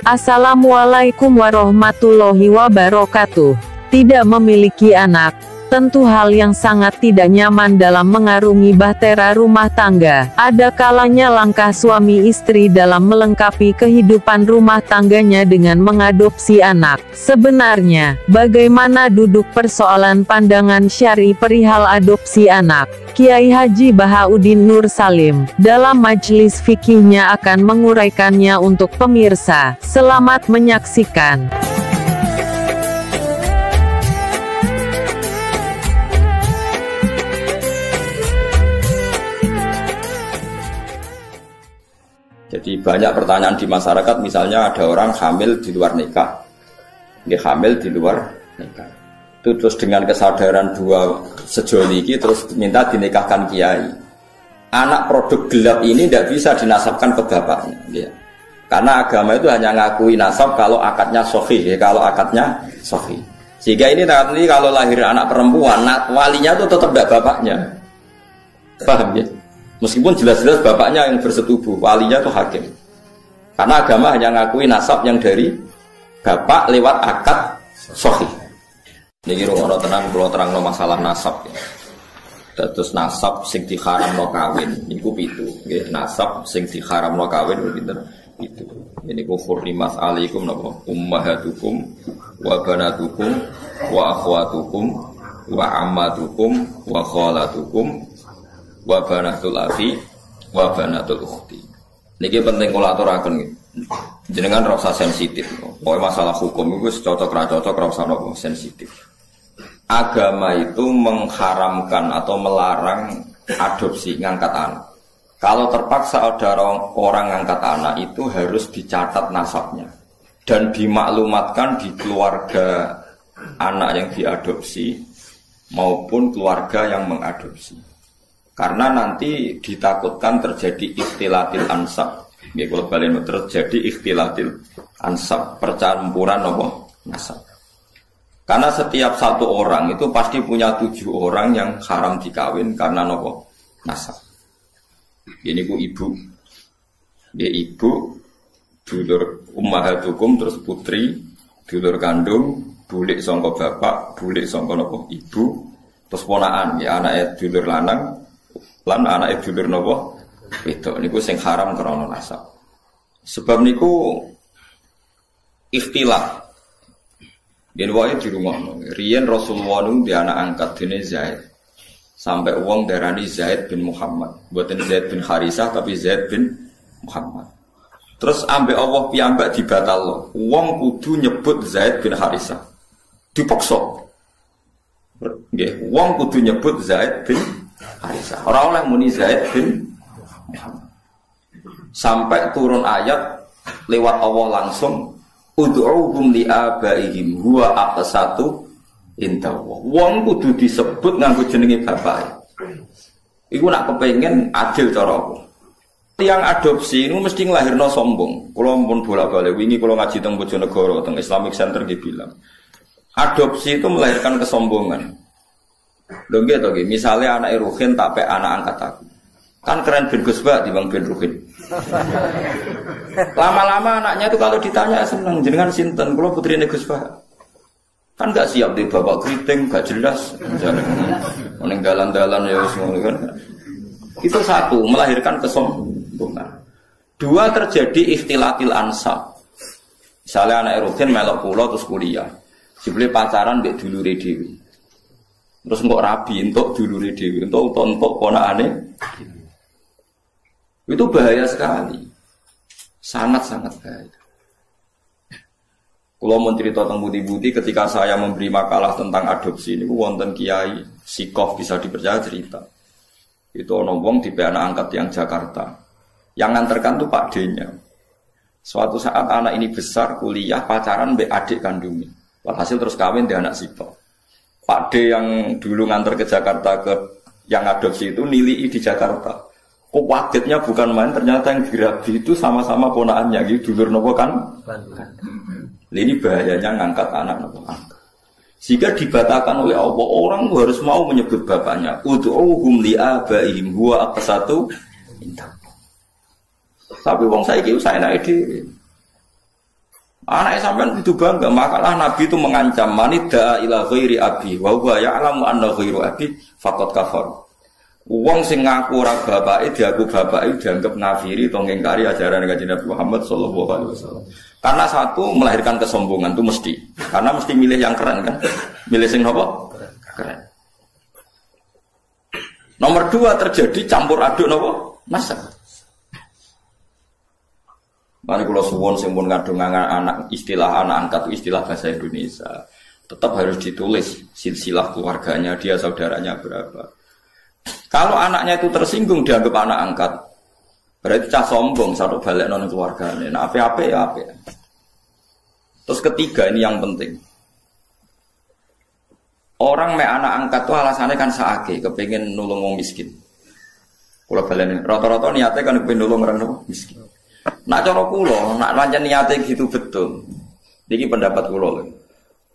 Assalamualaikum warahmatullahi wabarakatuh. Tidak memiliki anak, tentu hal yang sangat tidak nyaman dalam mengarungi bahtera rumah tangga. Ada kalanya langkah suami istri dalam melengkapi kehidupan rumah tangganya dengan mengadopsi anak. Sebenarnya, bagaimana duduk persoalan pandangan syar'i perihal adopsi anak? Kiai Haji Bahauddin Nur Salim, dalam majelis fikihnya akan menguraikannya untuk pemirsa. Selamat menyaksikan. Jadi banyak pertanyaan di masyarakat, misalnya ada orang hamil di luar nikah, dia hamil di luar nikah, itu terus dengan kesadaran dua sejoli ini terus minta dinikahkan kiai. Anak produk gelap ini tidak bisa dinasabkan ke bapaknya, ya. Karena agama itu hanya ngakui nasab kalau akadnya sahih, ya, kalau akadnya sahih. Sehingga ini nanti kalau lahir anak perempuan, walinya itu tetap tidak bapaknya, paham ya? Meskipun jelas-jelas bapaknya yang bersetubuh, walinya itu hakim. Karena agama hanya ngakui nasab yang dari bapak lewat akad sahih. Niki rumono tenang kula terangno masalah nasab. Terus nasab sing diharamno kawin niku pitu. Nggih, nasab sing diharamno kawin pinten? Pitu. Niku hurrimat alaikum napa? Ummahatukum wa banatukum wa akhwatukum wa ammatukum wa khalatukum wa banatul akhi wa banatul ukhti. Niki penting kula aturaken nggih. Jenengan ora usah sensitif. Pokoke masalah hukum iku cocok ra cocok ora usah nopo sensitif. Agama itu mengharamkan atau melarang adopsi ngangkat anak. Kalau terpaksa ada orang ngangkat anak itu harus dicatat nasabnya dan dimaklumatkan di keluarga anak yang diadopsi maupun keluarga yang mengadopsi. Karena nanti ditakutkan terjadi ikhtilatil ansab. Ya, kalau balik terjadi ikhtilatil ansab, percampuran nasab. Karena setiap satu orang itu pasti punya 7 orang yang haram dikawin karena nasab. Ini ku ibu, dia ibu, dulur ummahatukum terus putri, dulur kandung, bulik sangka bapak, bulik sangka ibu, terus ponaan ya anake dulur lanang. Lan anak dulur napa wedok niku sing haram krana nasab. Sebab niku ikhtilaf. Yen wae di rumahno. Riyen Rasulullah nu di anak angkat dene Zaid. Sampai wong darani Zaid bin Muhammad. Mboten Zaid bin Harisah tapi Zaid bin Muhammad. Terus ambek Allah piyambak dibatalno. Wong kudu nyebut Zaid bin Harisah. Dipaksa. Nggih, wong kudu nyebut Zaid bin Harisah. Orang oleh muni Zaid bin Muhammad. Sampai turun ayat lewat Allah langsung ud'uhum li abaihim huwa aqsatu indallahi. Wong kudu disebut nganggo jenenge bapake. Iku nak kepengin adil cara aku. Tiang adopsi itu mesti nglahirno sombong. Kula pun bolak-balik wingi kula ngaji teng Bojonegoro teng Islamic Center nggih bilang. Adopsi itu melahirkan kesombongan. Lho nggih to nggih, misale anake Ruhin tak pek anak angkat aku. Kan keren bin Gusba dibanding bin Ruhin. Lama-lama anaknya itu kalau ditanya seneng, jenengan sinten? Kula putrine Gusba. Kan enggak siap di bapak keriting, enggak jelas. Ning dalan-dalan ya wis ngono kan. Itu satu, melahirkan kesombongan. 2 terjadi ikhtilatil ansab. Misalnya anak Ruhin melok kula terus kuliah. Jebule pacaran mbek dulure dhewe. Terus kok rabi entuk dulure dhewe, entuk ponakane. Itu bahaya sekali. Sangat-sangat bahaya. Kalau mau cerita tentang budi-budi ketika saya memberi makalah tentang adopsi ini wonten kiai sikoh bisa dipercaya cerita. Itu ono wong di anak angkat yang Jakarta. Yang nganterkan tuh Pak D-nya. Suatu saat anak ini besar kuliah pacaran mbek adik kandungnya. Walhasil terus kawin di anak sikoh. Pak D yang dulu nganter ke Jakarta ke yang adopsi itu nilai di Jakarta. Kok kagetnya bukan main, ternyata yang dirabi itu sama-sama ponakannya gitu, dulur nopo kan? Ini bahayanya ngangkat anak nopo angkat. Sehingga dibatalkan oleh Allah, orang harus mau menyebut bapaknya. Ud'uhum li abaihim huwa aqsatu indah. Tapi wong saiki saya naik dhewe. Anaknya sampean itu bangga, makalah Nabi itu mengancam manida ila ghairi abi wa huwa ya'lamu anna ghairu abi faqad kafar. Wong sing ngaku ora bapake diaku bapake dianggap ngafiri utawa ngingkari ajaran Kanjeng Nabi Muhammad sallallahu alaihi wasallam. Karena satu melahirkan kesombongan itu mesti. Karena mesti milih yang keren kan. Milih sing apa? Keren. Nomor 2 terjadi campur aduk napa? Nasab. Mane kula suwun sing pun ngadung anak istilah anak angkat itu istilah bahasa Indonesia. Tetap harus ditulis silsilah keluarganya, dia saudaranya berapa. Kalau anaknya itu tersinggung dianggap anak angkat, berarti cah sombong satu balik non keluarganya. Nah, apa ya apa. Terus ketiga ini yang penting. Orang me anak angkat itu alasannya kan saake, kepengin nulung wong miskin. Kula baleni rata-rata niate kan kepengin nulung orang miskin. Nak cara kula, nak pancen niate gitu betul. Iki pendapat kula lho.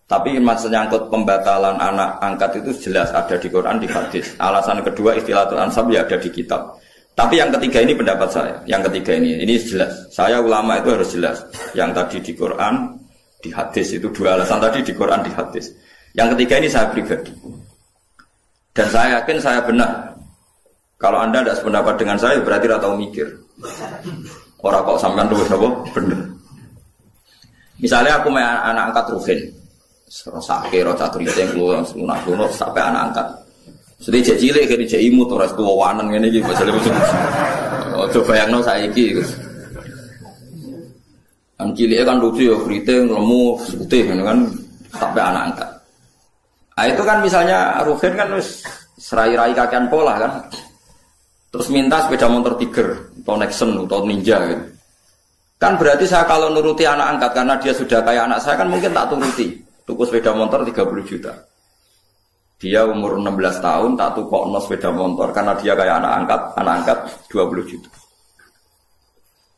Tapi maksudnya nyangkut pembatalan anak angkat itu jelas ada di Quran, di hadis. Alasan kedua istilatul ansab ya ada di kitab. Tapi yang ketiga ini pendapat saya. Yang ketiga ini jelas. Saya ulama itu harus jelas. Yang tadi di Quran, di hadis itu dua alasan tadi di Quran, di hadis. Yang ketiga ini saya pribadi. Dan saya yakin saya benar. Kalau Anda tidak sependapat dengan saya berarti tidak tahu mikir. Orang kok sampean luwih apa? Bener. Misalnya aku main anak angkat Ruhin. Sake ro cakrite lunak-lunak sampai anak angkat. Sudah cek cilik kene cek imut ora tuwanan ngene iki bajale bojone. Ojo bayangno saiki. An cilike kan lucu ya krite lemu putih kan sampai anak angkat. Ah itu kan misalnya Ruhin kan wis serai-rai kakean pola kan. Terus minta sepeda motor Tiger atau Nexon atau Ninja gitu. Kan berarti saya kalau nuruti anak angkat karena dia sudah kayak anak saya kan mungkin tak turuti. Tuku sepeda motor 30 juta. Dia umur 16 tahun tak tukokno sepeda motor karena dia kayak anak angkat 20 juta.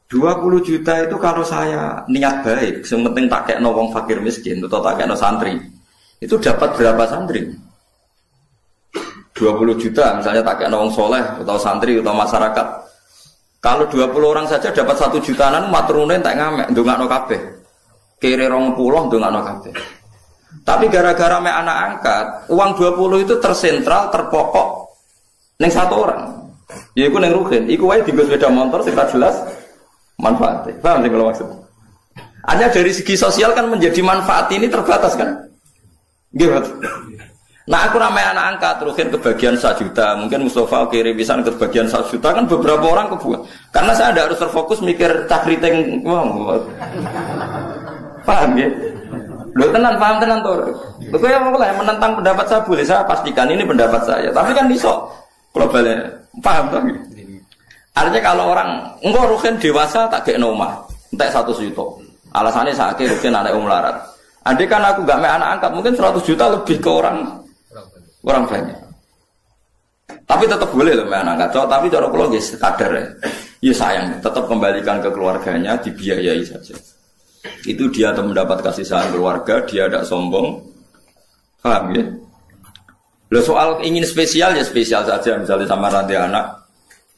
20 juta itu kalau saya niat baik, yang penting tak kekno wong fakir miskin atau tak kekno santri. Itu dapat berapa santri? 20 juta misalnya tak kekno wong soleh atau santri atau masyarakat. Kalau 20 orang saja dapat 1 jutaan maturune tak ngamek ndongakno kabeh. Kere 20 ndongakno kabeh. Tapi gara-gara me anak angkat, uang 20 itu tersentral, terpokok ning satu orang. Yaiku ning Ruhin, iku wae dienggo sepeda motor sing jelas manfaatnya. Paham sing kalau maksud? Hanya dari segi sosial kan menjadi manfaat ini terbatas kan? Gitu. Nah aku ramai anak angkat, Ruhin kebagian 1 juta, mungkin Mustafa kiri pisan kebagian 1 juta kan beberapa orang kebuat. Karena saya ada harus terfokus mikir cakriteng, paham ya? Loh tenan, paham tenan tuh. Loh kaya mulai menentang pendapat saya boleh, saya pastikan ini pendapat saya. Tapi kan iso globalnya, paham tuh? Artinya kalau orang enggak Ruhin dewasa tak kayak nomah, entek 100 juta. Alasannya saya kira Ruhin anak melarat. Andai kan aku gak main anak angkat, mungkin 100 juta lebih ke orang banyak. Tapi tetap boleh loh main anak angkat. Tapi cara kalau guys kadar ya sayang, tetap kembalikan ke keluarganya, dibiayai saja. Itu dia atau mendapat kasih sayang keluarga, dia tidak sombong, paham ya? Loh soal ingin spesial ya spesial saja, misalnya sama rantai anak.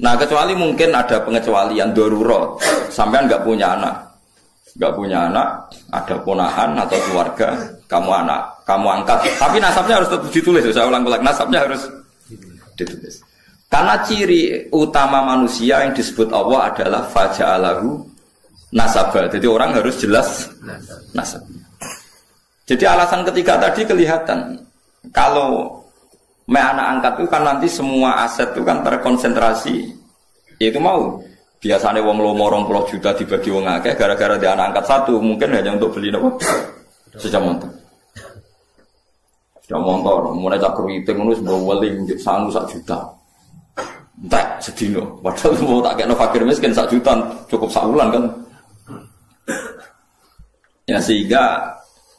Nah kecuali mungkin ada pengecualian darurat, sampean nggak punya anak, ada ponakan atau keluarga, kamu angkat, tapi nasabnya harus tetap ditulis. Saya ulang-ulang, nasabnya harus ditulis. Karena ciri utama manusia yang disebut Allah adalah faja'alahu nasabah. Jadi orang harus jelas nasab. Jadi alasan ketiga tadi kelihatan. Kalau anak angkat itu kan nanti semua aset itu kan terkonsentrasi. Itu mau. Biasanya wong lomo 20 juta dibagi wong akeh gara-gara dia anak angkat 1 mungkin hanya untuk beli apa? Sepeda motor. Sepeda motor mulai cak kruiting ngono wis weling sangu 1 juta. Entek sedino. Padahal mau tak kena fakir miskin 1 juta cukup saulan kan. Ya sehingga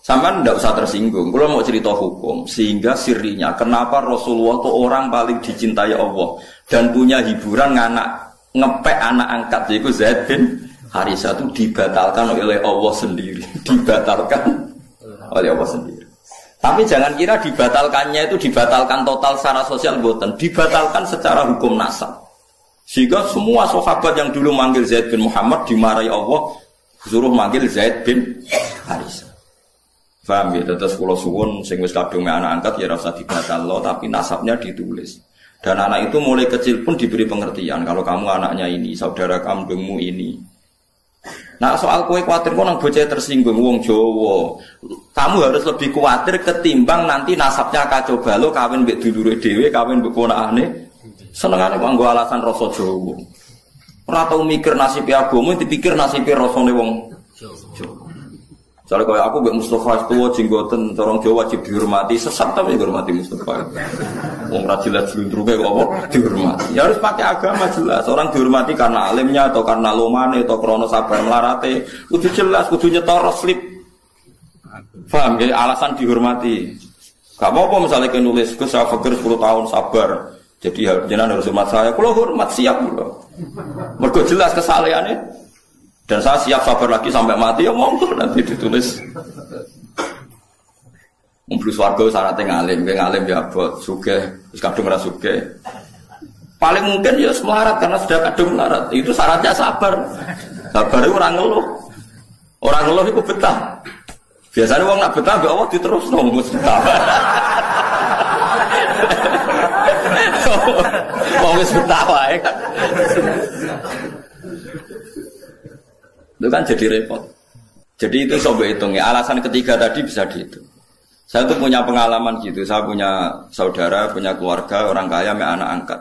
sampean tidak usah tersinggung. Kalau mau cerita hukum, sehingga sirinya kenapa Rasulullah itu orang paling dicintai Allah dan punya hiburan ngepek anak angkat yaitu Zaid bin Harisah itu dibatalkan oleh Allah sendiri, dibatalkan oleh Allah sendiri. Tapi jangan kira dibatalkannya itu dibatalkan total secara sosial boten, dibatalkan secara hukum nasab. Sehingga semua sahabat yang dulu manggil Zaid bin Muhammad dimarahi Allah. suruh manggil Zaid bin Harisah. Paham ya? Terus kula suwun sing wis kadung anak angkat ya ora usah dibatalno tapi nasabnya ditulis. Dan anak itu mulai kecil pun diberi pengertian kalau kamu anaknya ini, saudara kandungmu ini. Nah soal kowe kuwatir kok nang bocah tersinggung wong Jawa. Kamu harus lebih kuwatir ketimbang nanti nasabnya kacau balau kawin mbek dulure dhewe, kawin mbek ponakane. Senengane kok nggo alasan rasa Jawa. Ora tau mikir nasib agama, dipikir nasib rasane wong Jawa. Soale kaya aku mbek Mustofa tuwa jenggoten orang Jawa wajib dihormati, sesat tapi dihormati Mustofa. Wong ra jelas jlundruke kok apa dihormati. Ya harus pakai agama jelas. Orang dihormati karena alimnya atau karena lomane atau krana sabar melarate. Kudu jelas, kudu nyetor slip. Paham ya alasan dihormati. Gak apa-apa misalnya ke nulis ke saya fakir 10 tahun sabar. Jadi jenengan harus hormat saya. Kalau hormat siap lho. Mergo jelas kesalehannya. Dan saya siap sabar lagi sampai mati ya monggo nanti ditulis. Mumpul swarga syaratnya ngalim ya abot sugih, wis kadung ora sugih. Paling mungkin ya melarat karena sudah kadung melarat. Itu syaratnya sabar. Sabar itu orang ngeluh. Orang ngeluh itu betah. Biasanya wong nak betah mbek Allah diterusno mesti betah. Wong wis betah wae kan. Itu kan jadi repot. Jadi itu coba hitungnya. Alasan ketiga tadi bisa dihitung. Saya tuh punya pengalaman gitu. Saya punya saudara, punya keluarga, orang kaya, anak angkat.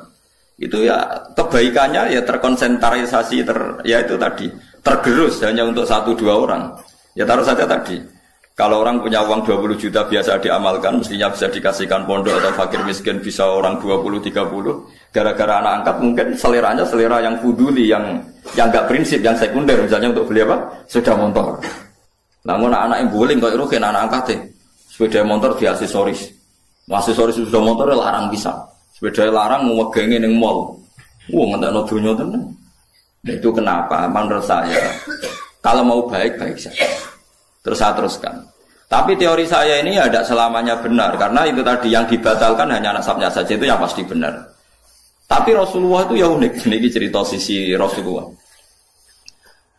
Itu ya kebaikannya ya terkonsentrasi, ya itu tadi. Tergerus hanya untuk 1-2 orang. Ya taruh saja tadi. Kalau orang punya uang 20 juta biasa diamalkan, mestinya bisa dikasihkan pondok atau fakir miskin bisa orang 20-30. Gara-gara anak angkat mungkin seleranya selera yang fuduli, yang enggak prinsip, yang sekunder. Misalnya untuk beli apa? Sepeda motor. Namun anak yang guling kok irukin anak angkat deh. Sepeda motor di aksesoris. Aksesoris sepeda motor larang bisa. Sepeda larang ngegengin yang mall. Ngentekno donya tenan. Nah, itu kenapa? Menurut saya kalau mau baik-baik saja. Terus saya teruskan. Tapi teori saya ini ada selamanya benar. Karena itu tadi yang dibatalkan hanya nasabnya saja. Itu yang pasti benar. Tapi Rasulullah itu ya unik. Ini cerita sisi Rasulullah.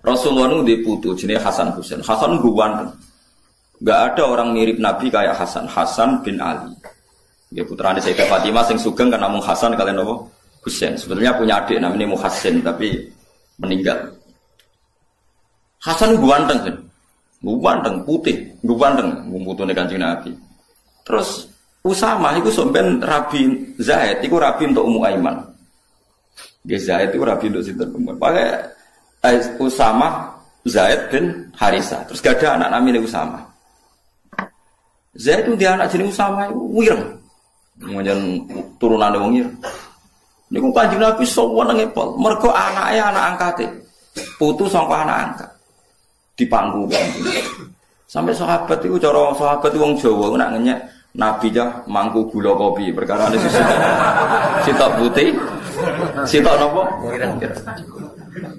Rasulullah itu diputu. Jenis Hasan Husain. Hasan guwan. Gak ada orang mirip Nabi kayak Hasan. Hasan bin Ali. Dia putranya Sayyidah Fatimah. Yang sugeng kan namun Hasan kalian apa? Husain. Sebenarnya punya adik namanya Muhassin. Tapi meninggal. Hasan guwanteng kan? Guwanteng putih, guwanteng putune Kanjeng Nabi. Terus Usama iku sampean Rabi Zaid iku rabi untuk Ummu Aiman. Nggih Zaid iku rabi untuk sinten Ummu. Pakai Usama Zaid bin Harisah. Terus gak ada anak namanya Usama. Zaid itu dia anak jenenge Usama iku wireng. Kemudian turunane wong ireng. Niku Kanjeng Nabi sowan nang Epol, mergo anake anak angkate. Putu saka anak angkat. Di panggung sampai sahabat itu cara sahabat itu wong Jawa nak ngenyek Nabi jah mangku gula kopi perkara ini sitok putih sitok nopo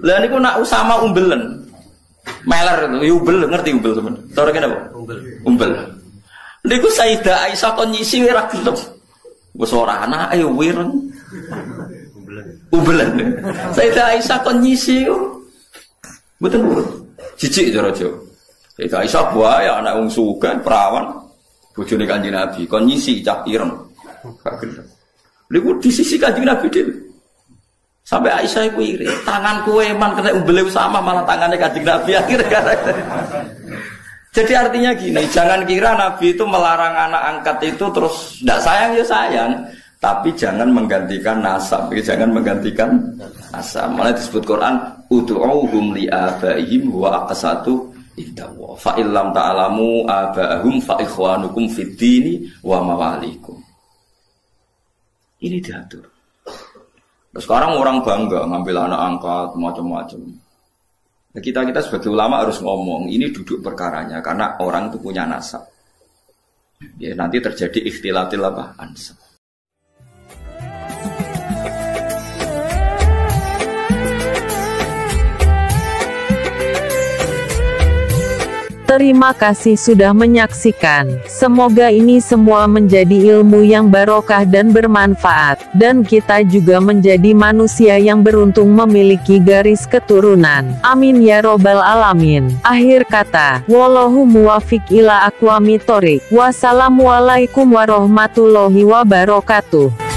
lah niku nak Usama umbelen meler itu umbel ngerti umbel teman cara kene apa umbel niku Sayyidah Aisyah kon nyisi ora gelem wis ora anake wireng umbelen Sayyidah Aisyah kon nyisi mboten urut jijik cara Jawa. Sayyidah Aisyah buaya anak wong sugih perawan bojone Kanjeng Nabi kon nyisi cah ireng. Lha di sisi Kanjeng Nabi dhewe. Sampai Aisyah iku iri, tanganku eman kena umbele sama malah tangannya Kanjeng Nabi akhirnya. Jadi artinya gini, jangan kira Nabi itu melarang anak angkat itu terus ndak sayang ya sayang, tapi jangan menggantikan nasab, jangan menggantikan nasab. Malah disebut Quran ud'uuhum li abaihim wa aqsatu indallah fa illam ta'lamu abaahum fa ikhwanukum fid dini wa mawalikum. Ini diatur. Nah, sekarang orang bangga ngambil anak angkat macam-macam. Nah, kita sebagai ulama harus ngomong ini duduk perkaranya karena orang itu punya nasab. Ya nanti terjadi ikhtilatil apa? Ansab. Terima kasih sudah menyaksikan. Semoga ini semua menjadi ilmu yang barokah dan bermanfaat, dan kita juga menjadi manusia yang beruntung memiliki garis keturunan. Amin ya robbal alamin. Akhir kata, wallahu muwafiq ila aqwamit thoriq. Wassalamualaikum warahmatullahi wabarakatuh.